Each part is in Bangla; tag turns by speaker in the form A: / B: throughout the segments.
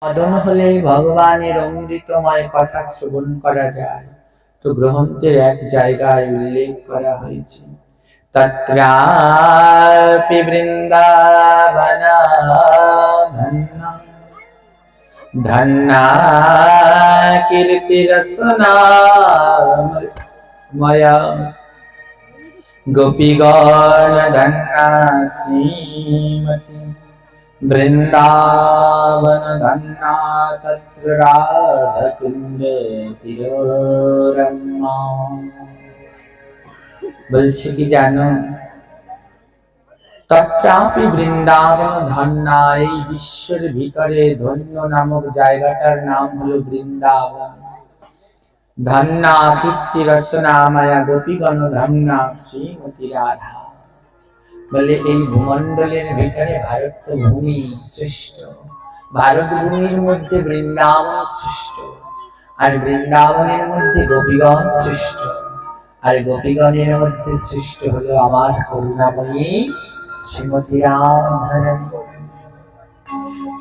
A: সাধন হলেই ভগবানের অমৃতময় কথা শ্রবণ করা যায়। তো গ্রন্থের এক জায়গায় উল্লেখ করা হয়েছে, তত্রাপি বৃন্দাবনা ধন্যা ধন্যা কীর্তিরসনাময়া গোপীগণ ধন্যা শ্রীমতী বৃন্দাবন ধন্যা তত্র রাধাকুঞ্জ তিরোরম্মা। বলছে কি জানো, তত্রাপি বৃন্দাবন ধন্যা, এই বিশ্বের ভিতরে ধন্য নামক জায়গাটার নাম হলো বৃন্দাবন। ধন্যা কীর্তি রসনাময়া গোপীগণ ধন্যা শ্রীমতী রাধা। বলে এই ভূমণ্ডলের ভিতরে ভারত ভূমি শ্রেষ্ঠ, ভারত ভূমির মধ্যে বৃন্দাবন শ্রেষ্ঠ, আর বৃন্দাবনের মধ্যে গোপীগণ শ্রেষ্ঠ, আর গোপীগণের মধ্যে শ্রেষ্ঠ হলো আমার করুণাময়ী শ্রীমতী রাধারানী।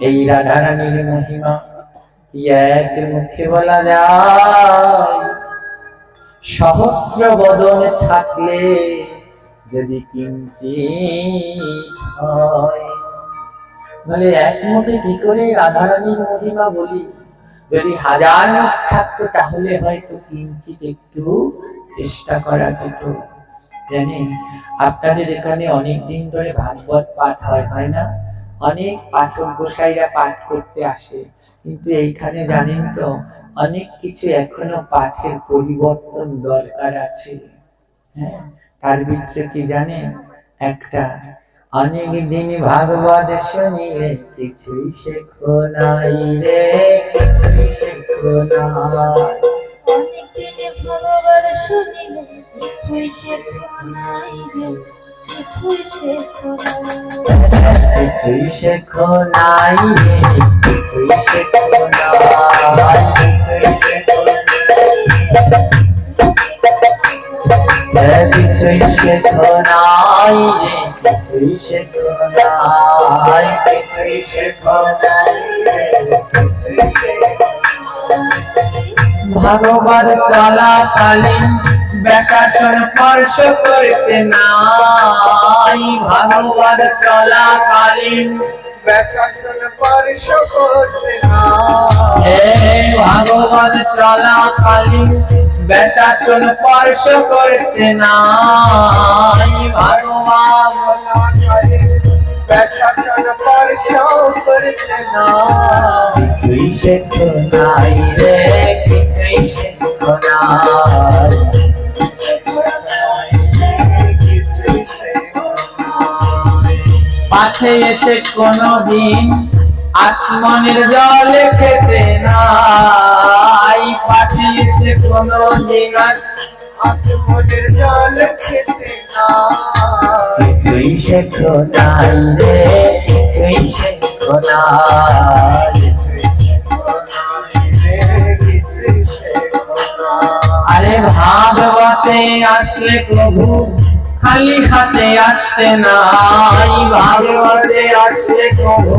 A: এই রাধারানীর মহিমা এক মুখে বলা যায়, সহস্র বদন থাকলে যদি কিঞ্চিৎ হয়। বলে এক মুখে কি করে রাধারানীর মহিমা বলি, যদি হাজার মুখ থাকতো তাহলে হয়তো কিঞ্চিৎ একটু চেষ্টা করা যেত। জানেন, আপনাদের এখানে অনেক দিন ধরে ভাগবত পাঠ হয় না? অনেক পাঠক গোসাইরা পাঠ করতে আসে, কিন্তু এইখানে জানেন তো অনেক কিছু এখনো পাঠের পরিবর্তন দরকার আছে। হ্যাঁ, তার ভিতরে কি জানেন, একটা অনেক দিন ভাগবত শুনিলে কিছুই শেখো নাই রে, কিছুই শেখো নাই।
B: অনেক দিন ভাগবত শুনিলে কিছুই শেখো নাই রে, কিছুই শেখো নাই।
A: কিছুই শেখো নাই রে, কিছুই শেখো নাই, কিছুই শেখো নাই, কিছুই শেখো নাই রে, কিছুই শেখো নাই, কিছুই শেখো নাই রে, কিছুই শেখো নাই। ভাগবত চলাকালীন ব্যাসাসন স্পর্শ করতে নাই, ভাগবত চলাকালীন ব্যাসাসন স্পর্শ করতে নাই, ভাগবত চলাকালীন ব্যাসাসন স্পর্শ করতে নাই, ভাগবত চলাকালীন ব্যাসাসন স্পর্শ করতে নাই। কিছুই শেখো নাই রে, কিছুই শেখো নাই, পাঠে এসে কোনদিন আসমানের জল খেতে নাই, পাঠে এসে কোনদিন আসমানের জল খেতে নাই। কিছুই শেখো নাই রে, কিছুই শেখো নাই, আরে ভাগবতে আসলে প্রভু খালি হাতে আসতে নাই, ভাগবতে আসলে প্রভু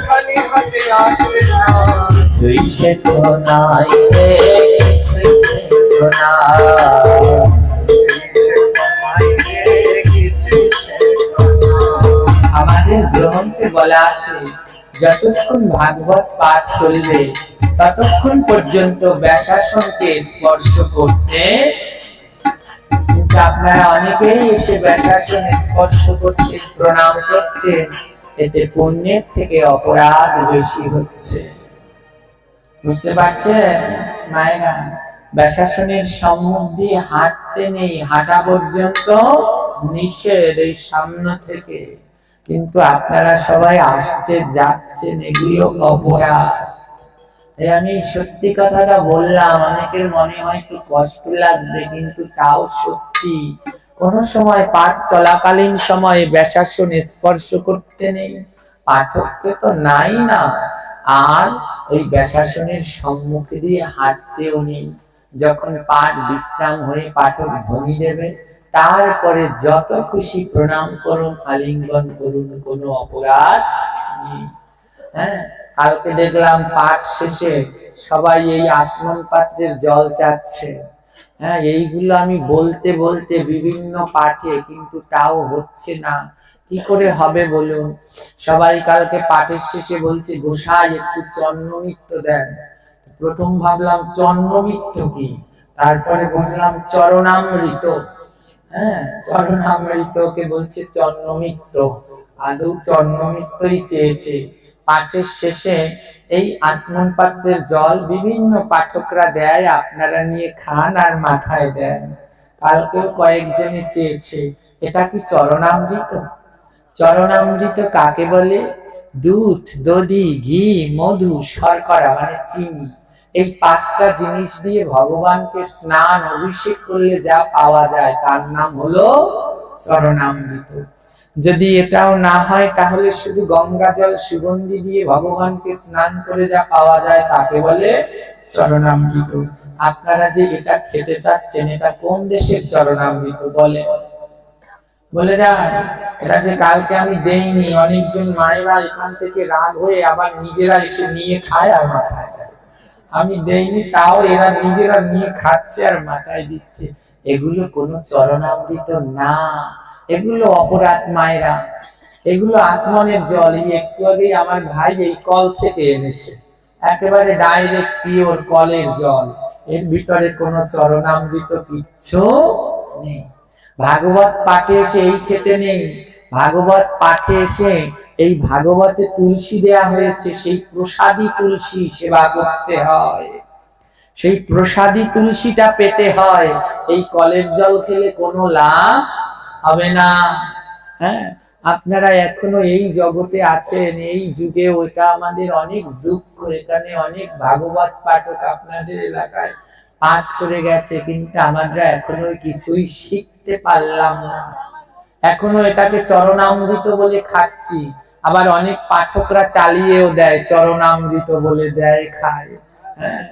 A: খালি হাতে আসতে নাই। কিছুই শেখো নাই রে, কিছুই শেখো নাই, আমাদের গ্রন্থে বলা আছে যতক্ষণ ভাগবত পাঠ চলবে ততক্ষণ পর্যন্ত ব্যাসাসনকে স্পর্শ করতে। কিন্তু আপনারা অনেকেই এসে ব্যাসাসন স্পর্শ করছেন, প্রণাম করছেন, এতে পুণ্যের থেকে অপরাধ বেশি হচ্ছে। বুঝতে পারছেন মায়েরা? ব্যাসাসনের সম্মুখ দিয়ে হাঁটতে নেই, হাঁটা পর্যন্ত নিষেধ এই সামনে থেকে, কিন্তু আপনারা সবাই আসছে যাচ্ছেন, এগুলো অপরাধ। আমি সত্যি কথাটা বললাম, অনেকের মনে হয়তো কষ্ট লাগবে, কিন্তু তাও সত্যি। কোন সময় পাঠ চলাকালীন সময়ে ব্যাসাসন স্পর্শ করতে নেই, পাঠককে তো নাই না, আর ওই ব্যাসাসনের সম্মুখে দিয়ে হাঁটতেও নেই। যখন পাঠ বিশ্রাম হয়ে পাঠক ধ্বনি দেবে তারপরে যত খুশি প্রণাম করুন, আলিঙ্গন করুন, কোনো অপরাধ নেই। হ্যাঁ, কালকে দেখলাম পাঠ শেষে সবাই এই আসমন পাত্রের জল চাচ্ছে। হ্যাঁ, এইগুলো আমি বলতে বলতে বিভিন্ন পাঠে, কিন্তু তাও হচ্ছে না। কি করে হবে বলুন? সবাই কালকে পাঠের শেষে বলছে গোসাই একটু চন্নমিত্র দেন। প্রথম ভাবলাম চন্নমিত্র কি, তারপরে বুঝলাম চরণামৃত। হ্যাঁ, চরণামৃতকে বলছে চন্নমিত্র, আদৌ চন্নমিত্রই চেয়েছে। পাঠের শেষে এই আসমন পাত্রের জল বিভিন্ন পাঠকরা দেয়, আপনারা নিয়ে খান আর মাথায় দেন। কালকেও কয়েকজনে চেয়েছে, এটা কি চরণামৃত? চরণামৃত কাকে বলে? দুধ, দধি, ঘি, মধু, শর্করা মানে চিনি, এই পাঁচটা জিনিস দিয়ে ভগবানকে স্নান অভিষেক করলে যা পাওয়া যায় তার নাম হলো চরণামৃত। যদি এটাও না হয় তাহলে শুধু গঙ্গা জল সুগন্ধি দিয়ে ভগবানকে স্নান করে যা পাওয়া যায় তাকে বলে চরণামৃত। আপনারা যে এটা খেতে চাচ্ছেন, এটা কোন দেশের চরণামৃত বলে? বলে যান। এটা যে কালকে আমি দেইনি, অনেকজন মায়েরা এখান থেকে রাগ হয়ে আবার নিজেরা এসে নিয়ে খায় আর মাথায় দেয়। আমি দেইনি, তাও এরা নিজেরা নিয়ে খাচ্ছে আর মাথায় দিচ্ছে। এগুলো কোনো চরণামৃত না, এগুলো অপরাধ মায়েরা। এগুলো আসমানের জল। এই একটু আগেই আমার ভাই এই কল থেকে এনেছে, একেবারে ডাইরেক্ট পিওর কলের জল। এর ভিতরে কোনো চরণামৃত কিচ্ছু নেই। ভাগবত পাঠে এসে এই খেতে নেই। ভাগবত পাঠে এসে এই ভাগবতে তুলসী দেয়া হয়েছে, সেই প্রসাদী তুলসী সেবা করতে হয়, সেই প্রসাদী তুলসীটা পেতে হয়। এই কলের জল খেলে কোনো লাভ হবে না। হ্যাঁ, আপনারা এখনো এই জগতে আছেন, এই যুগে, ওটা আমাদের অনেক দুঃখ। এখানে অনেক ভাগবত পাঠক আপনাদের এলাকায় পাঠ করে গেছে, কিন্তু আমরা এখনো কিছুই শিখতে পারলাম না। এখনো এটাকে চরণামৃত বলে খাচ্ছি। আবার অনেক পাঠকরা চালিয়েও দেয়, চরণামৃত বলে দেয়, খায়। হ্যাঁ,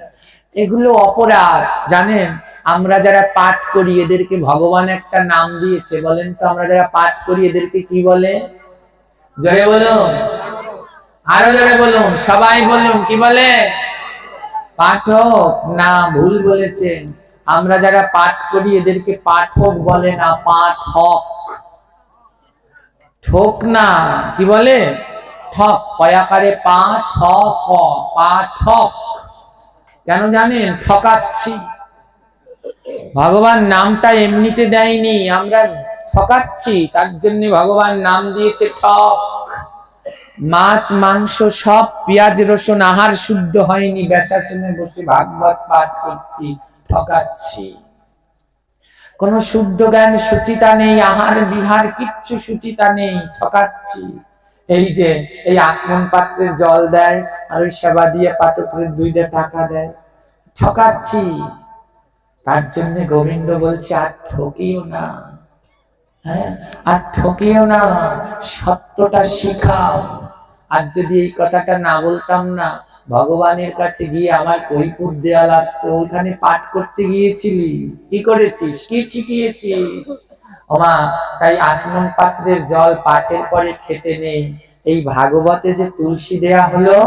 A: এগুলো অপরাধ জানেন। আমরা যারা পাঠ করি এদেরকে ভগবান একটা নাম দিয়েছে, বলেন তো? আমরা যারা পাঠ করি এদেরকে কি বলে? জোরে বলুন, আরো জোরে বলুন, সবাই বলুন, কি বলে? পাঠক না, ভুল বলেছেন। আমরা যারা পাঠ করি এদেরকে পাঠক বলে না, পাঠক। ঠোক না, কি বলে? ঠক, কয়াকারে পাঠক, পাঠক। কেন জানেন? ঠকাচ্ছি। ভগবান নামটা এমনিতে দেয়নি, আমরা ঠকাচ্ছি, তার জন্য ভগবান নাম দিয়েছে ঠক। মাছ মাংস সব, পেঁয়াজ রসুন আহার শুদ্ধ হয়নি, ব্যাসাসনে বসে ভাগবত পাঠ করছি, ঠকাচ্ছি। কোন শুদ্ধ জ্ঞান সুচিতা নেই, আহার বিহার কিচ্ছু সুচিতা নেই, ঠকাচ্ছি। এই যে এই আসমন পাত্রের জল দেয় আর ওই সেবা দিয়ে পাঠকের 2 টাকা দেয়, ঠকাচ্ছি। তার জন্য গোবিন্দ বলছে আর ঠকিও না। হ্যাঁ, আর ঠকিও না, সত্যটা শিখাও। আর যদি এই কথাটা না বলতাম না, ভগবানের কাছে গিয়ে আমার কৈপুর দেয়া লাগতো। ওইখানে পাঠ করতে গিয়েছিলি, কি করেছিস, কি শিখিয়েছিস? ওমা, তাই আসমন পাত্রের জল পাঠের পরে খেতে নেই। এই ভাগবতে যে তুলসী দেয়া হলো,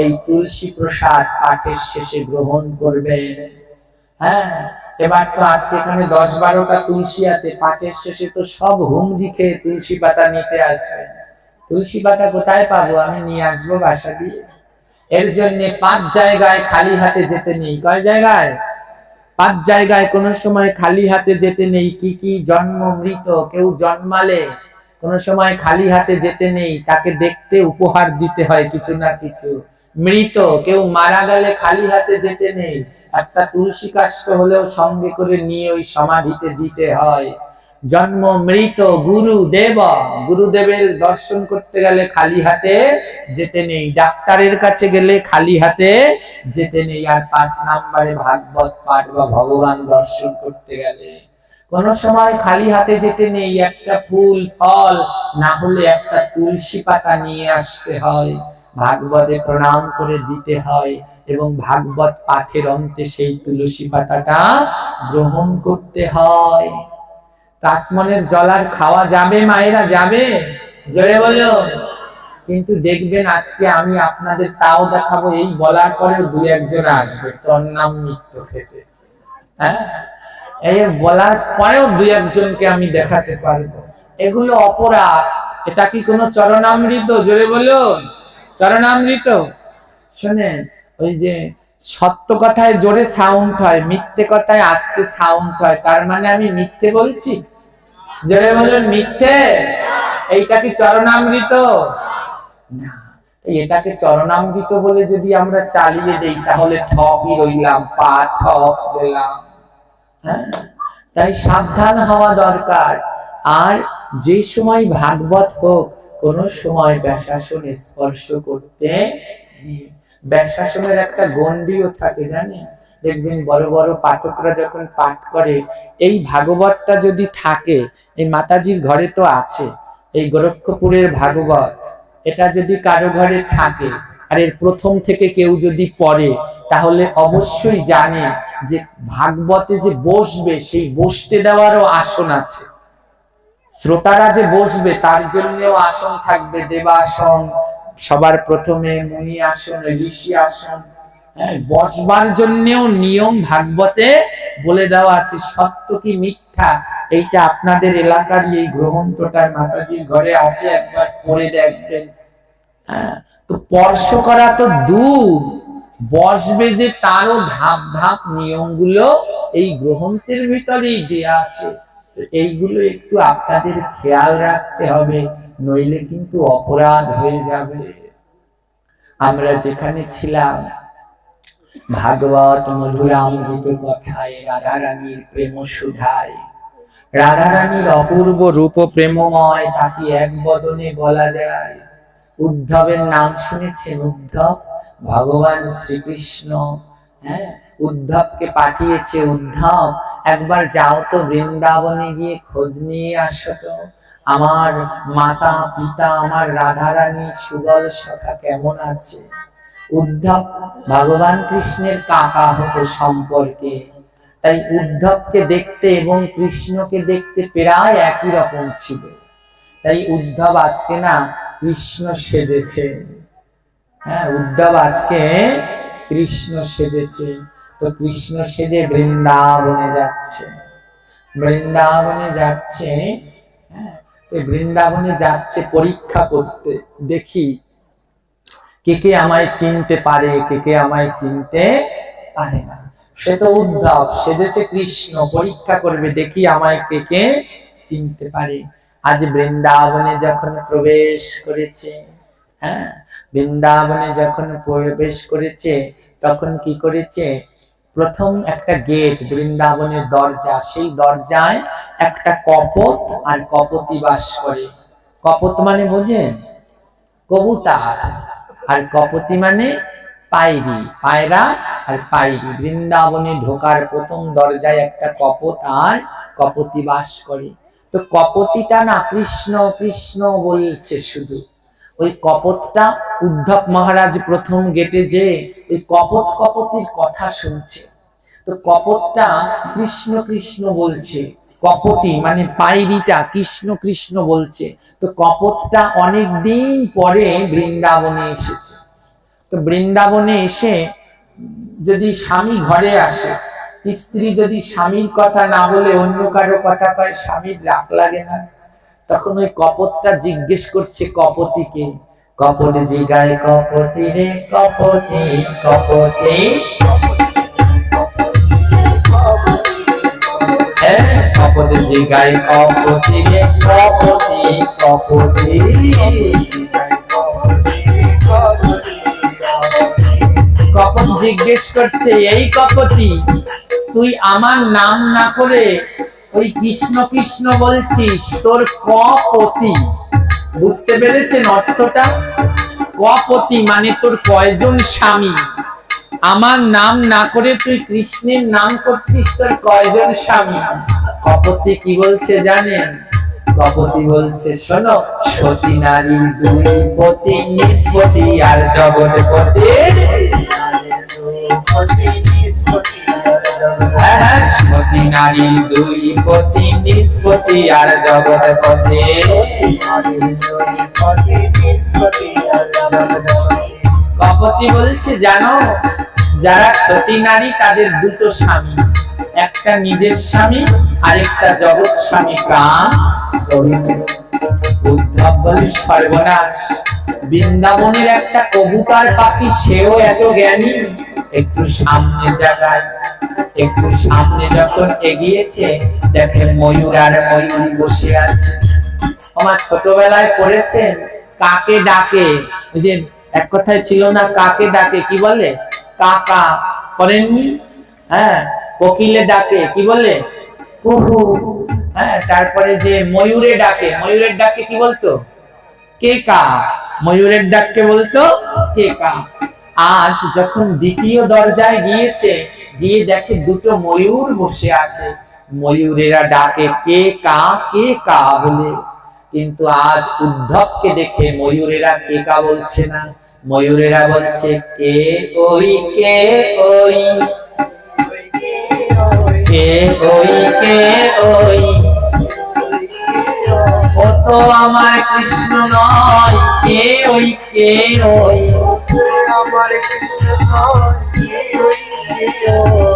A: এই তুলসী প্রসাদ পাঠের শেষে গ্রহণ করবেন। হ্যাঁ, এবার তো আজকে এখানে 10-12টা তুলসী আছে, পাঠের শেষে তো সব হুমড়ি খেয়ে তুলসী পাতা নিতে আসবে। তুলসী পাতা কোথায় পাবো? আমি নিয়ে আসবো বাসা দিয়ে। এর জন্য 5 জায়গায় খালি হাতে যেতে নেই। কয় জায়গায়? 5 জায়গায় কোন সময় খালি হাতে যেতে নেই। কি কি? জন্ম, মৃত, কেউ জন্মালে কোন সময় খালি হাতে যেতে নেই, তাকে দেখতে উপহার দিতে হয় কিছু না কিছু। মৃত, কেউ মারা গেলে খালি হাতে যেতে নেই, একটা তুলসী কাষ্ঠ হলেও সঙ্গে করে নিয়ে ওই সমাধিতে দিতে হয়। জন্ম, মৃত, গুরু, দেব, গুরুদেবের দর্শন করতে গেলে খালি হাতে যেতে নেই, ডাক্তারের কাছে গেলে খালি হাতে যেতে নেই। আর 5 নম্বরে ভাগবত পাঠ বা ভগবান দর্শন করতে গেলে কোন সময় খালি হাতে যেতে নেই, একটা ফুল ফল না হলে একটা তুলসী পাতা নিয়ে আসতে হয়, ভাগবতে প্রণাম করে দিতে হয় এবং ভাগবত পাঠের অন্তে সেই তুলসী পাতাটা গ্রহণ করতে হয়। আসমনের জল আর খাওয়া যাবে মায়েরা? যাবে? জোরে বলো। কিন্তু দেখবেন আজকে আমি আপনাদের তাও দেখাবো, এই বলার পরেও দু একজন আসবে চন্নামৃত খেতে। হ্যাঁ, এই বলার পরেও দু একজনকে আমি দেখাতে পারবো। এগুলো অপরাধ। এটা কি কোনো চরণামৃত? জোরে বলুন, চরণামৃত। শোনেন, ওই যে সত্য কথায় জোরে সাউন্ড হয়, মিথ্যে কথায় আস্তে সাউন্ড হয়, তার মানে আমি মিথ্যে বলছি? জোরে বলুন, মিথ্যে। এইটা কি চরণামৃত? না। এটাকে চরণামৃত বলে যদি আমরা চালিয়ে দেই তাহলে ঠকই রইলাম, পা ঠক দিলাম। হ্যাঁ, তাই সাবধান হওয়া দরকার। আর যে সময় ভাগবত হোক, কোন সময় ব্যাসাসনে স্পর্শ করতে নেই। ব্যাসাসনের একটা গণ্ডিও থাকে, জানেন? দেখবেন বড় বড় পাঠকরা যখন পাঠ করে, এই ভাগবতটা যদি থাকে, এই মাতাজির ঘরে তো আছে, এই গোরক্ষপুরের ভাগবত, এটা যদি কারো ঘরে থাকে আর এর প্রথম থেকে কেউ যদি পড়ে, তাহলে অবশ্যই জানে যে ভাগবতে যে বসবে, সেই বসতে দেওয়ারও আসন আছে। শ্রোতারা যে বসবে তার জন্যও আসন থাকবে, দেবাসন, সবার প্রথমে মুনি আসন, ঋষি আসন। হ্যাঁ, বসবার জন্যও নিয়ম ভাগবতে বলে দেওয়া আছে। সত্য কি মিথ্যা, এইটা আপনাদের এলাকারই এই গ্রন্থটা মাতাজির ঘরে আছে, একবার পড়ে দেখবেন। হ্যাঁ, তো স্পর্শ করা তো দূর, বসবে যে তারও ধাপ ধাপ নিয়মগুলো এই গ্রন্থের ভিতরেই দেয়া আছে। এইগুলো একটু আপনাদের খেয়াল রাখতে হবে, নইলে কিন্তু অপরাধ হয়ে যাবে। আমরা যেখানে ছিলাম, ভাগবত মধুরামৃত কথায়, রাধারানীর প্রেম সুধায়, রাধারানীর অপূর্ব রূপ প্রেমময়, তাকে এক বদনে বলা যায়। উদ্ধবের নাম শুনেছেন? উদ্ধব, ভগবান শ্রীকৃষ্ণ, হ্যাঁ, উদ্ধবকে পাঠিয়েছে, উদ্ধব একবার যাও তো বৃন্দাবনে গিয়ে খোঁজ নিয়ে আসো তো, আমার মাতা পিতা, আমার রাধারানী সুবল সখা কেমন আছে। উদ্ধব ভগবান কৃষ্ণের কাকা হতো সম্পর্কে, তাই উদ্ধবকে দেখতে এবং কৃষ্ণকে দেখতে প্রায় একই রকম ছিল। তাই উদ্ধব আজকে না কৃষ্ণ সেজেছে। হ্যাঁ, উদ্ধব আজকে কৃষ্ণ সেজেছে। তো কৃষ্ণ সেজে বৃন্দাবনে যাচ্ছে, বৃন্দাবনে যাচ্ছে। হ্যাঁ, বৃন্দাবনে যাচ্ছে পরীক্ষা করতে, দেখি কে কে আমায় চিনতে পারে, কে কে আমায় চিনতে পারে না। সে তো উদ্ধব সেজেছে কৃষ্ণ, পরীক্ষা করবে, দেখি আমায় কে কে চিনতে পারে। আজ বৃন্দাবনে যখন প্রবেশ করেছে, হ্যাঁ, বৃন্দাবনে যখন প্রবেশ করেছে, তখন কি করেছে? প্রথম একটা গেট, বৃন্দাবনের দরজা, সেই দরজায় একটা কপোত আর কপতি বাস করে। কপোত মানে বোঝেন? কবুতর। আর কপতি মানে পায়রি, পায়রা আর পায়রি। বৃন্দাবনে ঢোকার প্রথম দরজায় একটা কপোত আর কপতি বাস করে। তো কপতিটা না কৃষ্ণ কৃষ্ণ বলছে শুধু। ওই কপতটা উদ্ধব মহারাজ প্রথম গেটে যে ওই কপত কপতির কথা শুনছে। তো কপতটা কৃষ্ণ কৃষ্ণ বলছে, কপতি মানে পায়রিটা কৃষ্ণ কৃষ্ণ বলছে। তো কপতটা অনেকদিন পরে বৃন্দাবনে এসেছে। তো বৃন্দাবনে এসে যদি স্বামী ঘরে আসে, স্ত্রী যদি স্বামীর কথা না বলে অন্য কারো কথা কয়, স্বামীর রাগ লাগে না? তখন ওই কপতটা জিজ্ঞেস করছে কপতিকে, কপত জিগায় কপতি রে কপতি, কপতি কপত জিগায় কপতি রে কপতি, কপতি কপত জিজ্ঞেস করছে, এই কপতি, তুই আমার নাম না করে ওই কৃষ্ণ কৃষ্ণ বলছিস, তোর কপতি। বুঝতে পেরেছেন অর্থটা? কপতি মানে তোর কয়জন স্বামী? আমার নাম না করে তুই কৃষ্ণের নাম করছিস, তোর কয়জন স্বামী? কপতি কি বলছে জানেন? কপতি বলছে, শোনো, সতী নারী দুই পতি, নিষ্পতি আর জগৎপতি। সতী নারী দুই পতি, নিষ্পতি আর জগৎপতি। কপতি বলছে, জানো যারা সতী নারী তাদের দুটো স্বামী, একটা নিজের স্বামী আর একটা জগৎ স্বামী প্রাণ গোবিন্দ। উদ্ধব বলে, সর্বনাশ, বৃন্দাবনের একটা কবুতর পাখি সেও এত জ্ঞানী? একটু সামনে জায়গায়, একটু সামনে যখন এগিয়েছে দেখে ময়ূর আর ময়ূরী বসে আছে। আমার ছোটবেলায় পড়েছেন কাকে ডাকে, ওই যে এক কথায় ছিল না, কাকে ডাকে কি বলে? কাকা। করেননি? হ্যাঁ। কোকিলে ডাকে কি বলে? কুহু। হ্যাঁ। তারপরে যে ময়ূরে ডাকে, ময়ূরের ডাকে কি বলতো? কেকা। ময়ূরের ডাককে বলতো কেকা। আজ যখন দ্বিতীয় দরজায় গিয়েছে, গিয়ে দেখে দুটো ময়ূর বসে আছে, ময়ূরেরা ডাকে কে কা বলে। কিন্তু আজ উদ্ধবকে দেখে ময়ূরেরা কেকা বলছে না, ময়ূরেরা বলছে কে ওই, কে ওই, কে ওই, কে ওই, ও তো আমার কৃষ্ণ নয়, কে ওই, কে ওই,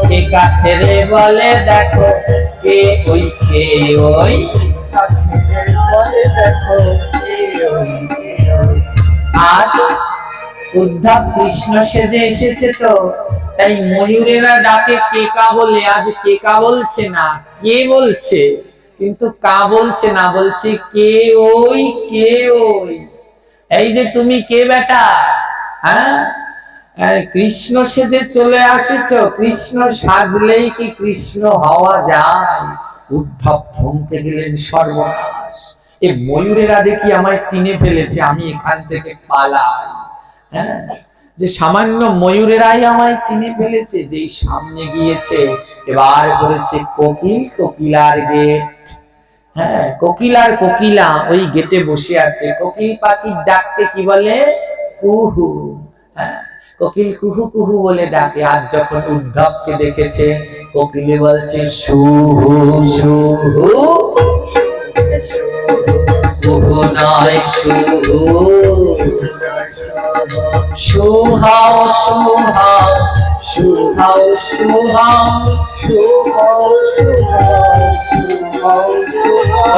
A: কেকা ছেড়ে বলে দেখো কে ওই, কে ওই। আজ উদ্ধব কৃষ্ণ সেজে এসেছে তো, তাই ময়ূরেরা ডাকে কেকা বলে, আজ কেকা বলছে না, কে বলছে, কিন্তু কা বলছে না, বলছে কে ওই, কে ওই। এই যে তুমি কে বেটা? হ্যাঁ, কৃষ্ণ সেজে চলে আসিছ, কৃষ্ণ সাজলেই কি কৃষ্ণ হওয়া যায়? উদ্ধব থমকে গেলেন, সর্বনাশ, এই ময়ূরেরা দেখি আমায় চিনে ফেলেছে, আমি এখান থেকে পালাই। হ্যাঁ, যে সামান্য ময়ূরেরাই আমায় চিনে ফেলেছে। যেই সামনে গিয়েছে, এবার বলেছে কোকিল, কোকিলার গেট। হ্যাঁ, কোকিলার কোকিলা ওই গেটে বসে আছে। কোকিল পাখির ডাকতে কি বলে? কুহু। হ্যাঁ, কোকিল কুহু কুহু বলে ডাকে। আজ যখন উদ্ধবকে দেখেছে, কোকিলে বলছে সুহু সুহু, কুহু নয় সুহু, সুহাও সুহাও, সুহাও সুহাও,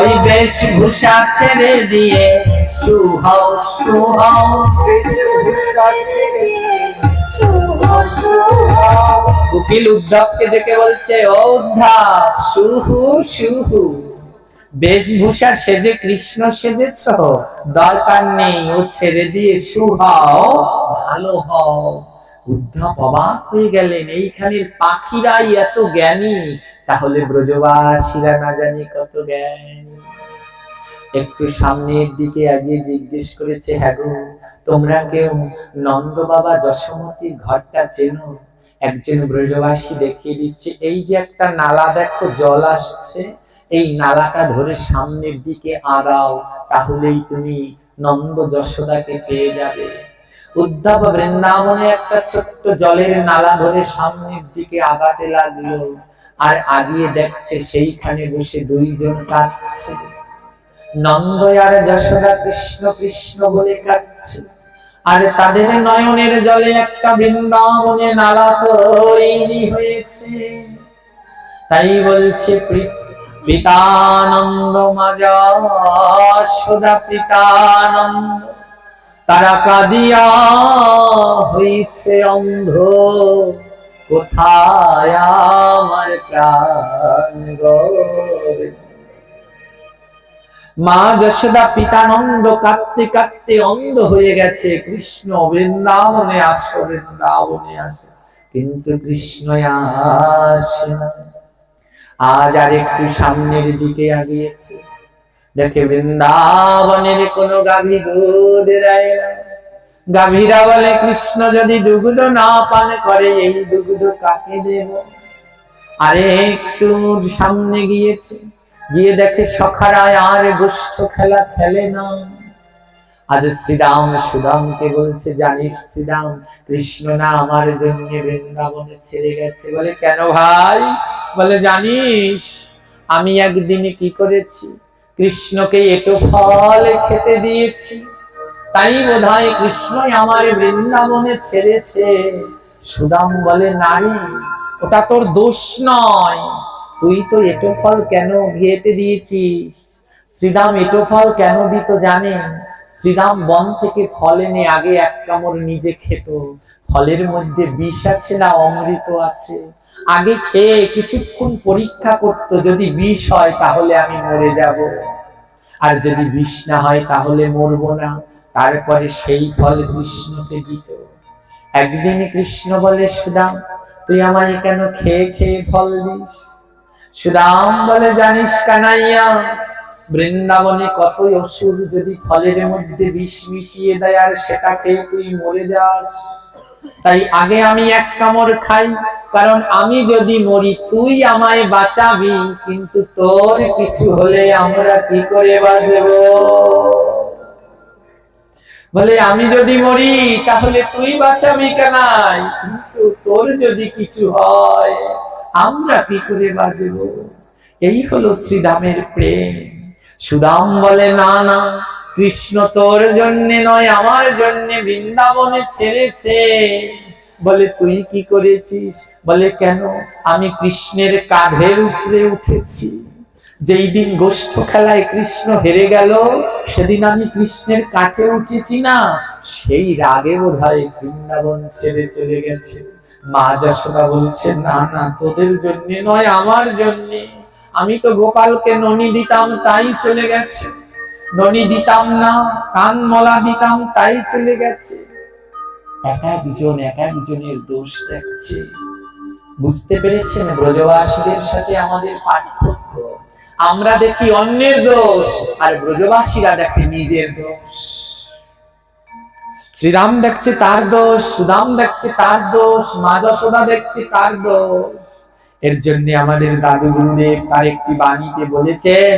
A: ওই বেশভূষা ছেড়ে দিয়ে সুহাও সুহাও। কোকিল উদ্ধবকে দেখে বলছে, ও উদ্ধব, সুহু সুহু, বেশভূষা সেজে কৃষ্ণ সেজেছ, দরকার নেই, ও ছেড়ে দিয়ে সুহাও, ভালো হও। উদ্ধব অবাক হয়ে গেলেন, এইখানের পাখিরাই এত জ্ঞানী, তাহলে ব্রজবাসীরা না জানি কত জ্ঞানী। একটু সামনের দিকে এগিয়ে জিজ্ঞেস করেছে, হ্যাঁ গো, তোমরা কেউ নন্দ বাবা যশোমতীর ঘরটা চেনো? একজন ব্রজবাসী দেখিয়ে দিচ্ছে, এই যে একটা নালা দেখো, জল আসছে, এই নালাটা ধরে সামনের দিকে আগাও, তাহলেই তুমি নন্দ যশোদাকে পেয়ে যাবে। উদ্ধব বৃন্দাবনে একটা ছোট্ট জলের নালা ধরে সামনের দিকে আগাতে লাগলো, আর আগিয়ে দেখছে সেইখানে বসে দুইজন কাঁদছে। নন্দ আর যশোদা কৃষ্ণ কৃষ্ণ বলে কাঁদছে, আর তাদের নয়নের জলে একটা বৃন্দাবনে নালা তৈরি হয়েছে। তাই বলছে পিতানন্দ মা যশোদা পিতানন্দ, তারা কাঁদিয়া হয়েছে অন্ধ, কোথায় আমার প্রাণ গোবিন্দ। মা যশোদা পিতানন্দ কাঁদতে কাঁদতে অন্ধ হয়ে গেছে। কৃষ্ণ বৃন্দাবনে আসো, বৃন্দাবনে আসো, কিন্তু কৃষ্ণ আসে না। আজ আর একটু সামনের দিকে আগিয়েছে, দেখে বৃন্দাবনের কোন গাভী দুধ দেয় না। গাভীরা বলে, কৃষ্ণ যদি দুগ্ধ না পান করে, এই দুগ্ধ কাকে দেব? আরে একটু সামনে গিয়েছে, গিয়ে দেখে সখারা আর গোষ্ঠ খেলা খেলে না। আজ শ্রীরাম সুদামকে বলছে, জানিস শ্রীরাম, কৃষ্ণ না আমার জন্য বৃন্দাবনে ছেড়ে গেছে। বলে, কেন ভাই? বলে, জানিস আমি একদিনে কি করেছি? কৃষ্ণকে এটো ফল খেতে দিয়েছি, তাই বোধহয় কৃষ্ণই আমার বৃন্দাবনে ছেড়েছে। সুদাম বলে নারী, ওটা তোর দোষ নয়, তুই তো এটো ফল কেন খেতে দিয়েছিস। শ্রীরাম এটো ফল কেন দিত জানেন? শ্রীরাম বন থেকে ফল এনে আগে এক কামড় নিজে খেত। ফলের মধ্যে বিষ আছে না অমৃত আছে, আগে খেয়ে কিছুক্ষণ পরীক্ষা করত, যদি বিষ হয় তাহলে আমি মরে যাব, আর যদি বিষ না হয় তাহলে মরবো না। তারপরে সেই ফল কৃষ্ণকে দিত। একদিন কৃষ্ণ বলে, সুদাম তুই আমায় কেন খেয়ে খেয়ে ফল দিস? সুদাম বলে, জানিস কানাইয়া, বৃন্দাবনে কতই অসুর, যদি ফলের মধ্যে বিষ মিশিয়ে দেয় আর সেটা খেয়ে তুই মরে যাস, তাই আগে আমি এক কামড় খাই, কারণ আমি যদি মরি তুই আমায় বাঁচাবি, কিন্তু তোর কিছু হলে আমরা কি করে বাঁচব? বলে আমি যদি মরি তাহলে তুই বাঁচাবি কানাই, কিন্তু তোর যদি কিছু হয় আমরা কি করে বাঁচব? এই হলো শ্রীরামের প্রেম। সুদাম বলে, না না, কৃষ্ণ তোর জন্যে নয় আমার জন্যে বৃন্দাবনে ছেড়েছে। বলে তুই কি করেছিস? বলে কেন, আমি কৃষ্ণের কাঁধের উপরে উঠেছি। যেই দিন গোষ্ঠ খেলায় কৃষ্ণ হেরে গেল, সেদিন আমি কৃষ্ণের কাঁধে উঠেছি না, সেই রাগে বোধহয় বৃন্দাবন ছেড়ে চলে গেছে। মা যশোদা বলছে, না না, তোদের জন্যে নয় আমার জন্যে, আমি তো গোপালকে ননি দিতাম তাই চলে গেছে, ননি দিতাম না, কান মলা দিতাম তাই চলে গেছে। এক একজনের দোষ দেখছে। বুঝতে পেরেছেন ব্রজবাসীদের সাথে আমাদের পার্থক্য? আমরা দেখি অন্যের দোষ, আর ব্রজবাসীরা দেখে নিজের দোষ। শ্রীরাম দেখছে তার দোষ, সুদাম দেখছে তার দোষ, মা যশোদা দেখছে তার দোষ। এর জন্য আমাদের দাদু গুরুদেব তার একটি বাণীতে বলেছেন,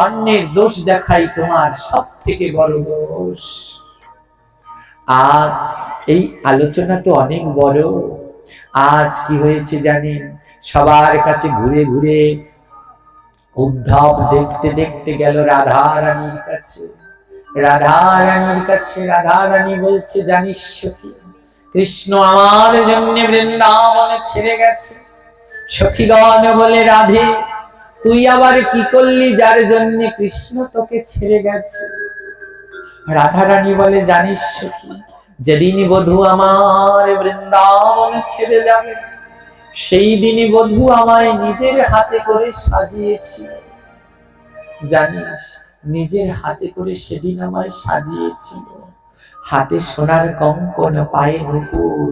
A: অন্যের দোষ দেখাই তোমার সব থেকে বড় দোষ। আজ এই আলোচনা তো অনেক বড়। আজ কি হয়েছে জানেন? সবার কাছে ঘুরে ঘুরে উদ্ধব দেখতে দেখতে গেল রাধা রানীর কাছে। রাধা রানীর কাছে রাধা রানী বলছে, জানিস সখী, কৃষ্ণ আমার জন্য বৃন্দাবনে ছেড়ে গেছে। সখীগণ বলে, রাধে তুই আবার কি করলি যার জন্য কৃষ্ণ তোকে ছেড়ে গেছে? রাধা রানী বলে, জানিস সখী, যেদিন বধূ আমার বৃন্দাবনে ছেড়ে যাবে, সেই দিনই বধূ আমায় নিজের হাতে করে সাজিয়েছিল। জানিস, নিজের হাতে করে সেদিন আমায় সাজিয়েছিল। হাতে সোনার কঙ্কন, পায়ে নুপুর,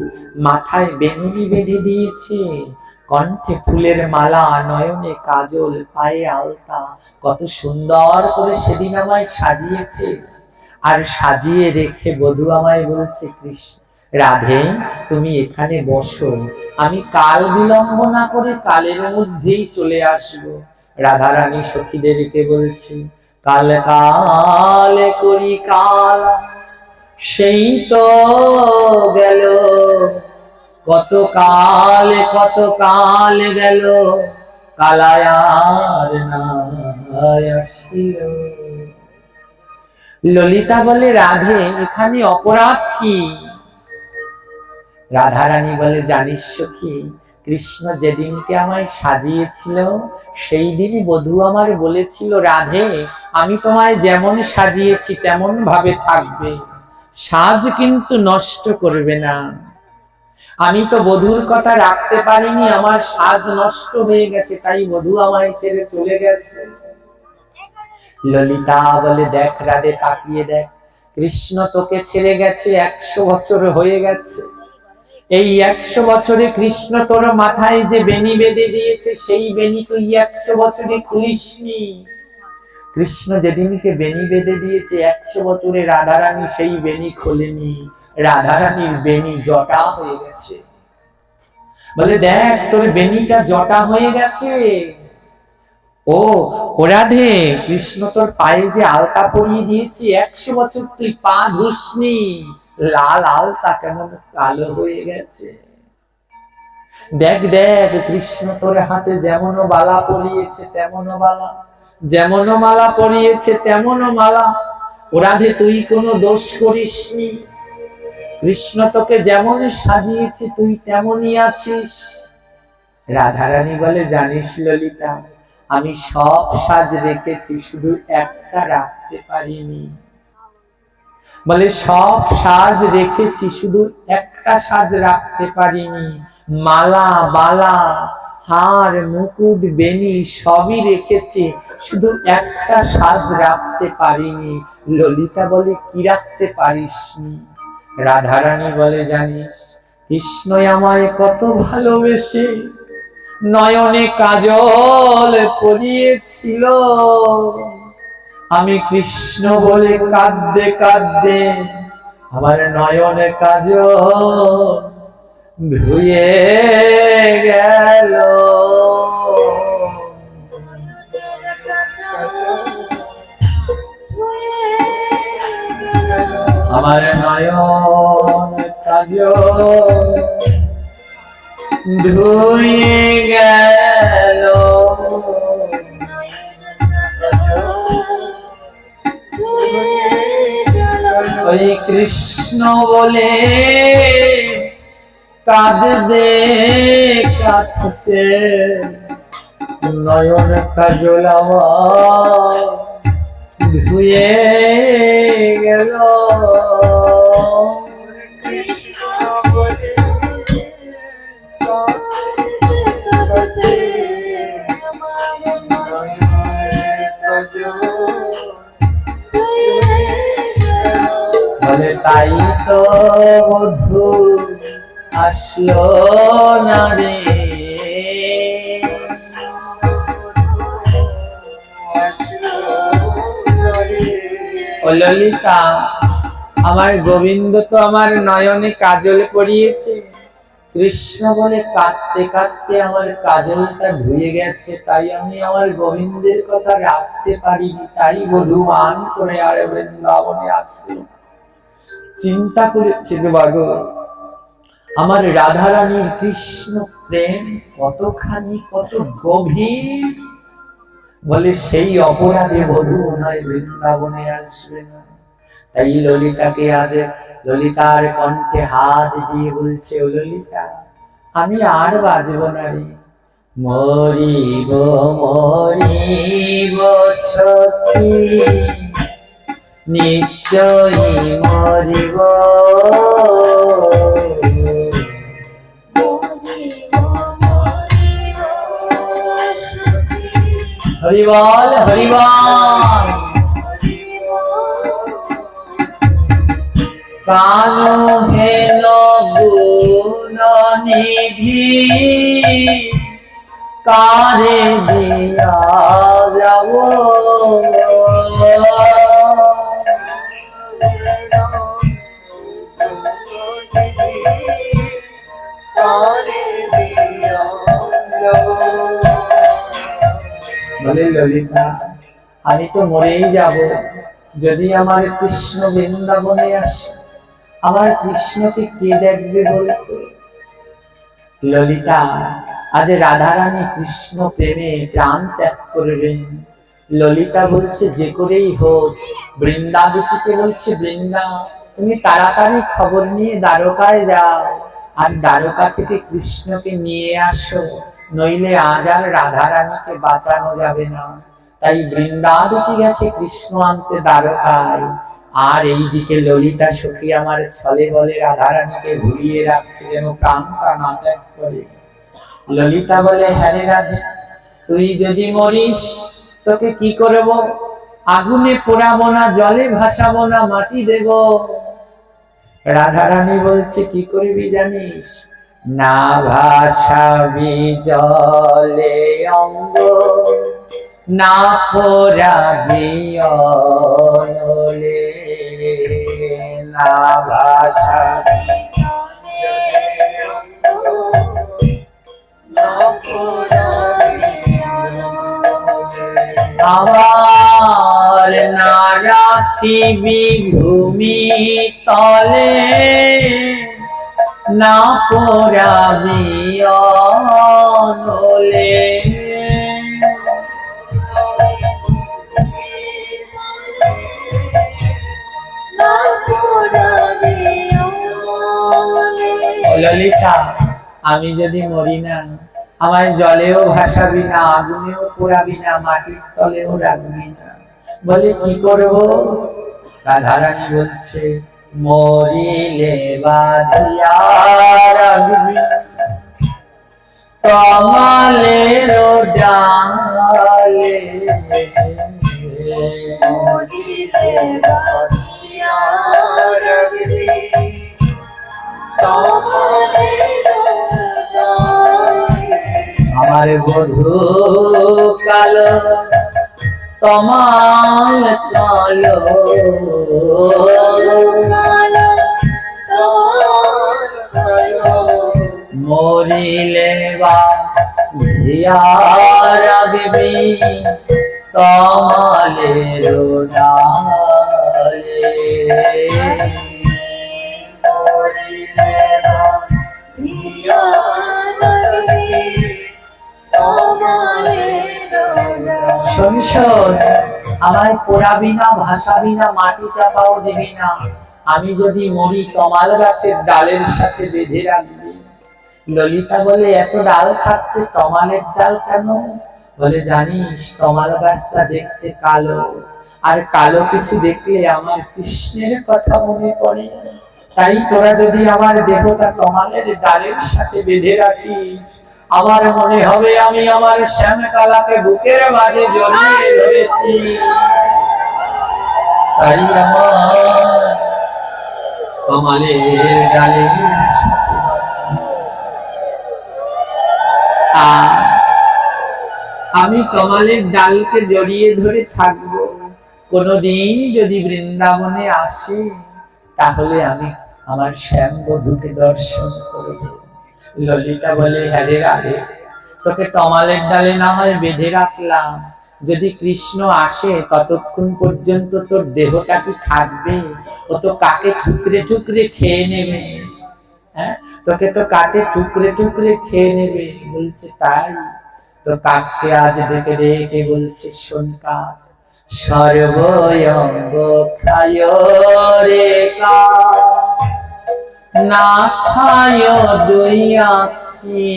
A: মাথায় বেনুনি বেঁধে দিয়েছে, কণ্ঠে ফুলের মালা, নয়নে কাজল, পায়ে আলতা, কত সুন্দর করে সেদিন আমায় সাজিয়েছে। আর সাজিয়ে রেখে বধূ আমায় বলছে, কৃষ্ণ রাধে তুমি এখানে বসো, আমি কাল বিলম্ব না করে কালের মধ্যেই চলে আসব। রাধা রানী সখীদেরকে বলছে, কাল কাল করি কাল, সেই তো গেল, কত কাল গেল, কালায়ার না আসিল। ললিতা বলে, রাধে এখানে অপরাধ কি? রাধা রানী বলে, জানিস সখী, কৃষ্ণ যেদিনকে আমায় সাজিয়েছিল সেই দিনই বধূ আমার বলেছিল, রাধে আমি তোমায় যেমন সাজিয়েছি তেমন ভাবে থাকবে, সাজ কিন্তু নষ্ট করবে না। আমি তো বধূর কথা রাখতে পারিনি, আমার সাজ নষ্ট হয়ে গেছে, তাই বধূ আমায় ছেড়ে চলে গেছে। ললিতা বলে, দেখ রাধে, তাকিয়ে দেখ, কৃষ্ণ তোকে ছেড়ে গেছে 100 বছর হয়ে গেছে। এই 100 বছরে কৃষ্ণ তোর মাথায় যে বেনি বেঁধে দিয়েছে, সেই বেনি তুই 100 বছরে খুলিসনি। কৃষ্ণ যেদিনকে বেনি বেঁধে দিয়েছে 100 বছরে রাধারানী সেই বেনি খোলেনি, রাধারানীর বেনি জটা হয়ে গেছে। বলে, দেখ তোর বেনিটা জটা হয়ে গেছে। ও রাধে, কৃষ্ণ তোর পায়ে যে আলতা পরিয়ে দিয়েছি 100 বছর তুই পা ধুসনি, লাল আলতা কেমন কালো হয়ে গেছে। দেখ দেখ, কৃষ্ণ তোর হাতে যেমন বালা পরিয়েছে তেমন বালা, যেমন মালা পরিয়েছে তেমন মালা, রাধে তুই কোনো দোষ করিসনি, কৃষ্ণ তোকে যেমন সাজিয়েছে তুই তেমনই আছিস। রাধারানী বলে, জানিস ললিতা, আমি সব সাজ রেখেছি, শুধু একটা রাখতে পারিনি। বলে, সব সাজ রেখেছি, শুধু একটা সাজ রাখতে পারিনি। মালা, বালা, হার, মুকুট, বেনি সবই রেখেছি, শুধু একটা সাজ রাখতে পারিনি। ললিতা বলে, কি রাখতে পারিসনি? রাধারানী বলে, জানিস, কৃষ্ণ আমায় কত ভালোবেসে নয়নে কাজল পরিয়েছিল। আমি কৃষ্ণ বলে কাঁদতে কাঁদতে আমার নয়নে কাজল ধুয়ে গেল। আমার নয়ন কাজল ধুয়ে গেল। ওই কৃষ্ণ বলে কাঁদতে কাঁদতে নয়ন কাজল আমার ধুয়ে গেল। বলে, তাই তো বধূ আসলো না রে। ও ললিতা, আমার গোবিন্দ তো আমার নয়নে কাজল পরিয়েছে। কৃষ্ণ বলে, কাঁদতে কাঁদতে আমার কাজলটা ধুয়ে গেছে, তাই আমি আমার গোবিন্দের কথা রাখতে পারিনি, তাই বধূ মান করে আর বৃন্দাবনে আসলো। চিন্তা করেছে বাগো, আমার রাধারানীর কৃষ্ণ প্রেম কতখানি, কত গভীর। বলে, সেই অপরাধে বধূ নয় বৃন্দাবনে আসবে না। তাই ললিতাকে আজ ললিতার কণ্ঠে হাত দিয়ে বলছে, ও ললিতা, আমি আর বাজব না রে। মরিব মরিব সখী, নিশ্চয়ই মরিব। হরি বল, হরি বল। প্রাণ হেন গুণ নিধি কারে দিয়া যাব। বলে, ললিতা, আমি তো মরেই যাব যদি আমার কৃষ্ণ বৃন্দাবনে আসে। আমার কৃষ্ণকে কে দেখবে বলতো? ললিতা, আজ রাধারানী কৃষ্ণ প্রেমে প্রাণ ত্যাগ করবেন। ললিতা বলছে, যে করেই হোক, বৃন্দাবতীকে বলছে, বৃন্দা, তুমি তাড়াতাড়ি খবর নিয়ে দ্বারকায় যাও, আর দ্বারকা থেকে কৃষ্ণকে নিয়ে আসো, নইলে আজ আর রাধারানীকে বাঁচানো যাবে না। তাই বৃন্দাবতী গেছে কৃষ্ণ আনতে দ্বারকায়, আর এইদিকে ললিতা সখী আমার ছলে বলে রাধারানীকে ভুলিয়ে রাখছে, যেন প্রাণটা না ত্যাগ করে। ললিতা বলে, হ্যাঁ রে রাধে, তুই যদি মরিস তোকে কি করব? আগুনে পোড়াবো না, জলে ভাসাবো না, মাটি দেব। রাধারানী বলছে, কি করবি জানিস? না ভাসাবি জলে অঙ্গ, না পোড়াবি অনলে, না ভাসাবি আবার না রাখিবি ভূমি তলে, না পোড়াবি অনলে। ললিতা, আমি যদি মরি না, আমায় জলেও ভাসাবি না, আগুনেও পোড়াবি না, মাটির তলেও রাখবি না। বলে কি করব? রাধারানী বলছে, মরিলে বাঁধিয়া রাখবি কমলের ডালে,
B: মরিলে বাঁধিয়া রাখবি কমলের ডালে।
A: আমার বধূ কালো তমাল কালো, মরিলে বাঁধিয়া রাখবি কমলের ডালে।
B: মরিলে বাঁধিয়া রাখবি কমলের ডালে।
A: শোন শোন, আমায় পোড়াবি না, ভাসাবি না, মাটি চাপাও দিবি না। আমি যদি মরি তমাল গাছের ডালের সাথে বেঁধে রাখবি। ললিতা বলে, এত ডাল থাকতে তমালের ডাল কেন? বলে, জানিস তমাল গাছটা দেখতে কালো, আর কালো কিছু দেখলে আমার কৃষ্ণের কথা মনে পড়ে। তাই তোরা যদি আমার দেহটা তমালের ডালের সাথে বেঁধে রাখিস, আমার মনে হবে আমি আমার শ্যামকালাকে বুকের মাঝে জড়িয়ে ধরেছি। তাই আমার কমলের ডালে আমি কমলের ডালকে জড়িয়ে ধরে থাকবো। কোনদিন যদি বৃন্দাবনে আসি, তাহলে আমি আমার শ্যাম বধূকে দর্শন করব। ললিতা বলে, হ্যাঁ রে রাধে, তোকে তমালের ডালে না হয় বেঁধে রাখলাম, যদি কৃষ্ণ আসে ততক্ষণ পর্যন্ত তোর দেহটা কি থাকবে? ও তো কাকে ঠুকরে ঠুকরে খেয়ে নেবে। হ্যাঁ, তোকে তো কাকে টুকরে টুকরে খেয়ে নেবে। বলছে, তাই তো কাককে আজ ডেকে ডেকে বলছে, শোন কাক, সর্বঙ্গ খায় রে কাক, না খায় দুই আঁখি,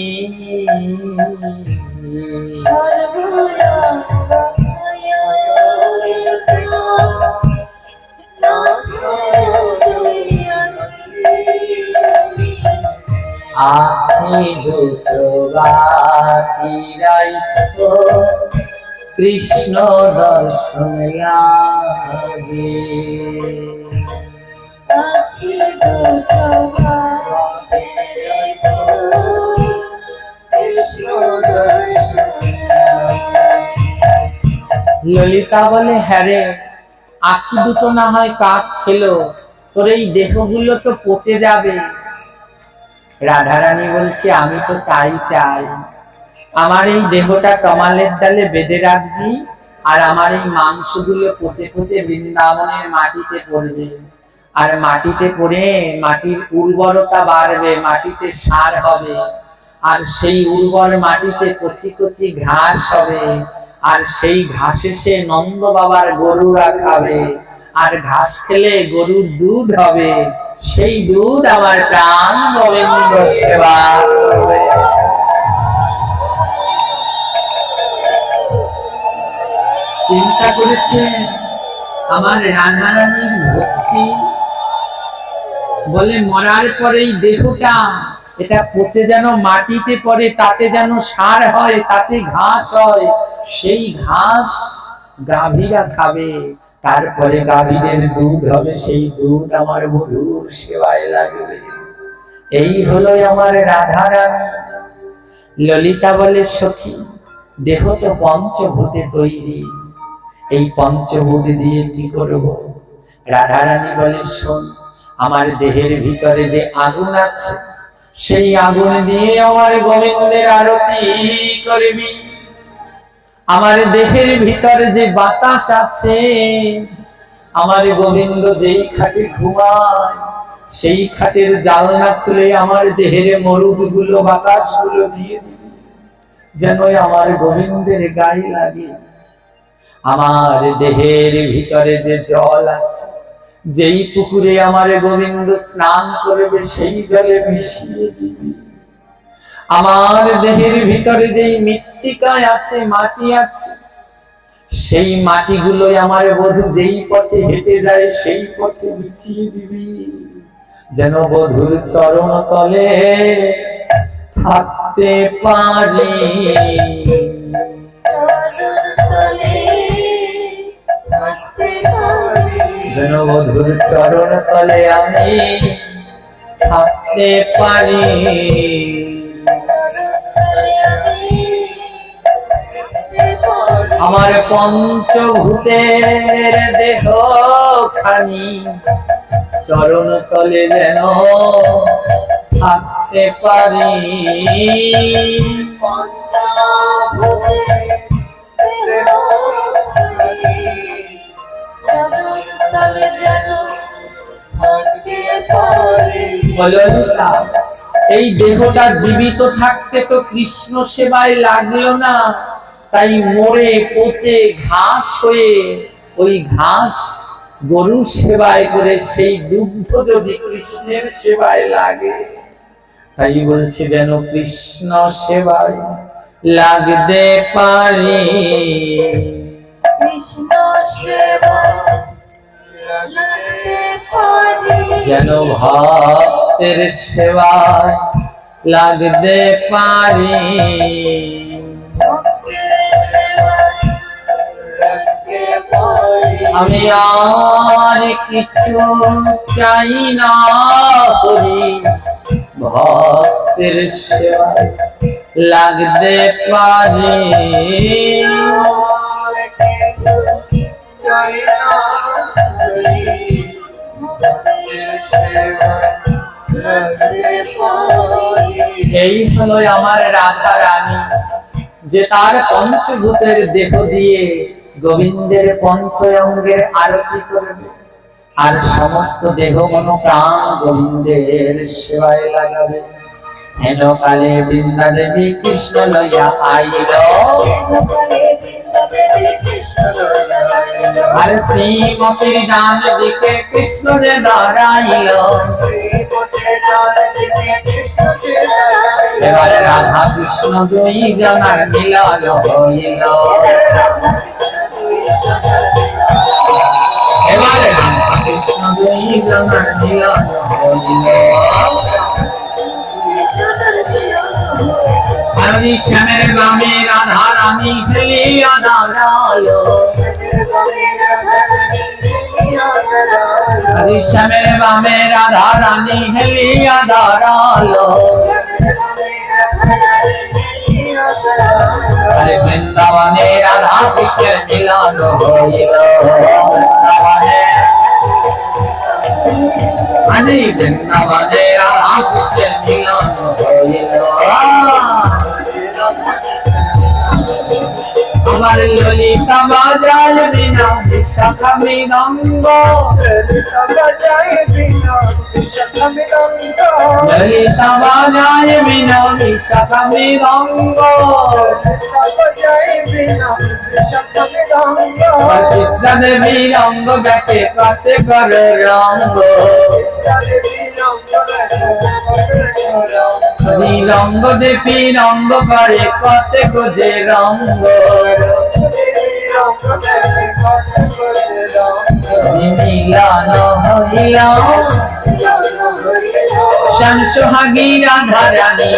A: আখি দুটো বাকি রাইখো কৃষ্ণ দর্শন লাগে। ললিতা বলে, হ্যাঁ রে, আখি দুটো না হয় কাক খেলো, তোর এই দেহগুলো তো পচে যাবে। রাধারানী বলছে, আমি তো তাই চাই, আমার এই দেহটা তমালের ডালে বেঁধে রাখবি, আর আমার এই মাংসগুলো পচে পচে বৃন্দাবনের মাটিতে পড়বে, আর মাটিতে পড়ে মাটির উর্বরতা বাড়বে, মাটিতে সার হবে, আর সেই উর্বর মাটিতে কচি কচি ঘাস হবে, আর সেই ঘাসে সে নন্দ বাবার গরুরা খাবে, আর ঘাস খেলে গরুর দুধ হবে, সেই দুধ আমার প্রাণ গোবিন্দ সেবা করবে। চিন্তা করেছেন আমার রাধারানীর ভক্তি? বলে, মরার পরেই দেহটা এটা পচে যেন মাটিতে পড়ে, তাতে যেন সার হয়, তাতে ঘাস হয়, সেই ঘাস গাভীরা খাবে, তারপরে গাভীদের দুধ হবে, সেই দুধ আমার বধূর সেবায় লাগবে। এই হলো আমার রাধারানী। ললিতা বলে, সখী, দেহ তো পঞ্চভূতে তৈরি, এই পঞ্চভূত দিয়ে কি করব? রাধারানী বলে, শোন, আমার দেহের ভিতরে যে আগুন আছে, সেই আগুন দিয়ে আমার গোবিন্দের আরতি করবি। আমার দেহের ভিতরে যে বাতাস আছে, আমার গোবিন্দ যেই খাটে ঘুমায়, সেই খাটের জানলা খুলে আমার দেহের মরুদ গুলো, বাতাস গুলো দিয়ে দিবি, যেন আমার গোবিন্দের গায়ে লাগে। আমার দেহের ভিতরে যে জল আছে, যেই পুকুরে আমার গোবিন্দ স্নান করবে সেই জলে মিশিয়ে দিবি। আমার দেহের ভিতরে যেই মৃত্তিকায় আছে, মাটি আছে, সেই মাটিগুলো আমার বধূ যেই পথে হেঁটে যায় সেই পথে বিছিয়ে দিবি, যেন বধূর চরণ তলে থাকতে পারি, যেন বধূর চরণ তলে আমি থাকতে পারি। আমার পঞ্চভূতের দেহ খানি চরণ তলে যেন থাকতে পারি। এই দেহটা জীবিত থাকতে তো কৃষ্ণ সেবায় লাগলো না, তাই মরে পচে ঘাস হয়ে ওই ঘাস গরু সেবায় করে সেই দুগ্ধ যদি কৃষ্ণের সেবায় লাগে, তাই বলছে যেন কৃষ্ণ সেবায় লাগতে পারি,
B: কৃষ্ণ সেবায় লাগতে পারি,
A: যেন ভক্তের সেবায় লাগতে পারি। আমি আর কিছু চাই না করি, ভক্তের সেবায় লাগতে পারি। এই হলো আমার রাধা রানী, যে তার পঞ্চভূতের দেহ দিয়ে গোবিন্দের পঞ্চ অঙ্গের আরতি করবে, আর সমস্ত দেহ মন প্রাণ গোবিন্দের সেবায় লাগাবে। হেন কালে বৃন্দা দেবী কৃষ্ণ লইয়া আইল, আর শ্রীমতীর ডান দিকে কৃষ্ণ যে দাঁড়াইল। এবার রাধা কৃষ্ণ দুই জনার মিলন হইল, এবার রাধা কৃষ্ণ দুই জনার মিলন হইল। হরি শ্যামের বামে রাধা রানী খেলিয়া দাঁড়ালো, হরি শ্যামের বামে রাধা রানী খেলিয়া দাঁড়ালো। হরে বৃন্দাবনে রাধা কৃষ্ণের মিলন হইল, হরে বৃন্দাবনে রাধা কৃষ্ণের মিলন হইল। আমার ললিতা বাজায় বিনা বিশাখা মৃদঙ্গ, ললিতা বাজায় বিনা বিশাখা মৃদঙ্গ, চিত্রা দেবী রঙ্গ গাছে কাছে করে রঙ্গ, রঙ্গ দেবী রঙ্গ করে কতে গোজে রঙ্গ, মিলন হইল শ্যাম সোহাগী রাধা রানী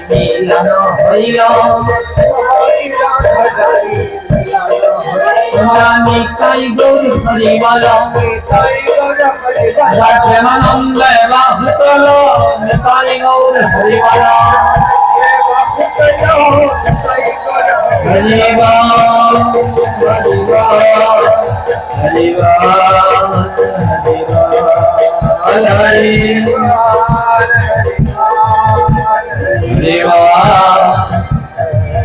A: মিলন হইল। নিতাই গৌর হরি বল, প্রেমানন্দ বাহুতল, নিতাই গৌর হরি বল, হরি বল হরি বল হরি বল হরি বল হরি বল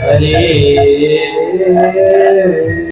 A: হরি